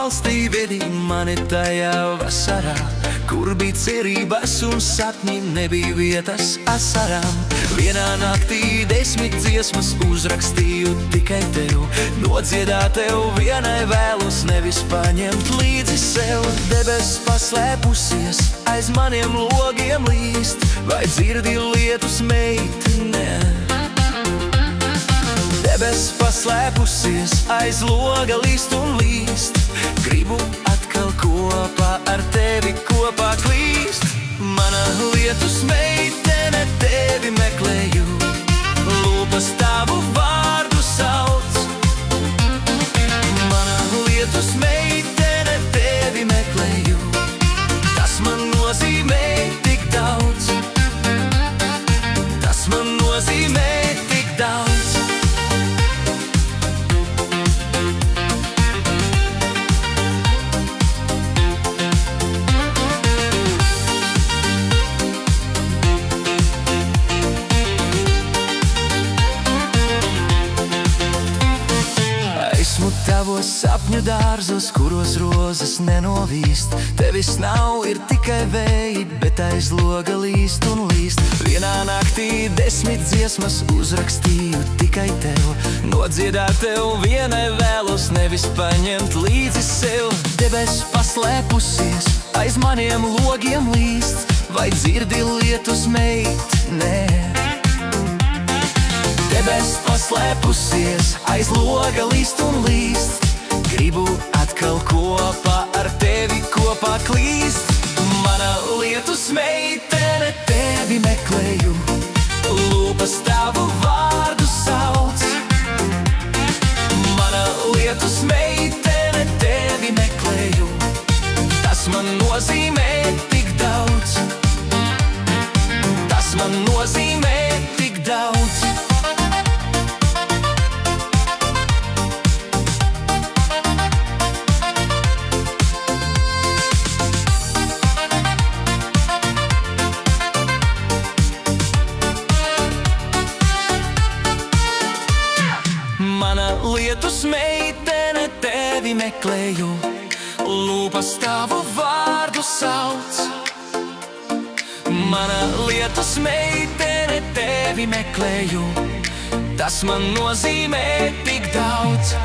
valstī vedi mani tajā vasarā, kur bija cerības un sapņi, nebija vietas asarām. Vienā naktī 10 dziesmas uzrakstīju tikai tev, nodziedāt tev vienai vēlos, nevis paņemt līdzi sev. Debes paslēpusies, aiz maniem logiem līst, vai dzirdi lietus meitene? Debes paslēpusies, aiz loga līst un līst, gribu atkal kopā ar tevi kopā klīst. Mana lietus meitene, tevi meklēju, lūpas tavu vārdu sauc. Mana lietus meitene, tevi meklēju, tas man nozīmē tik daudz. Tas man nozīmē tik daudz. Esmu tavos sapņu dārzos, kuros rozes nenovīst. Tevis nav, ir tikai vēji, bet aiz loga līst un līst. Vienā naktī 10 dziesmas uzrakstīju tikai tev, nodziedāt tev vienai vēlos, nevis paņemt līdzi sev. Debes paslēpusies, aiz maniem logiem līst, vai dzirdi lietus meitene? Debes paslēpusies, aiz loga līst un līst, gribu atkal kopā ar tevi kopā klīst. Mana lietus meitene, tevi meklēju, lūpas tavu vārdu sauc. Mana lietus meitene, tevi meklēju, tas man nozīmē tik daudz. Tas man nozīmē tik daudz. Mana lietus meitene, tevi meklēju, lūpas tavu vārdu sauc. Mana lietus meitene, tevi meklēju, tas man nozīmē tik daudz.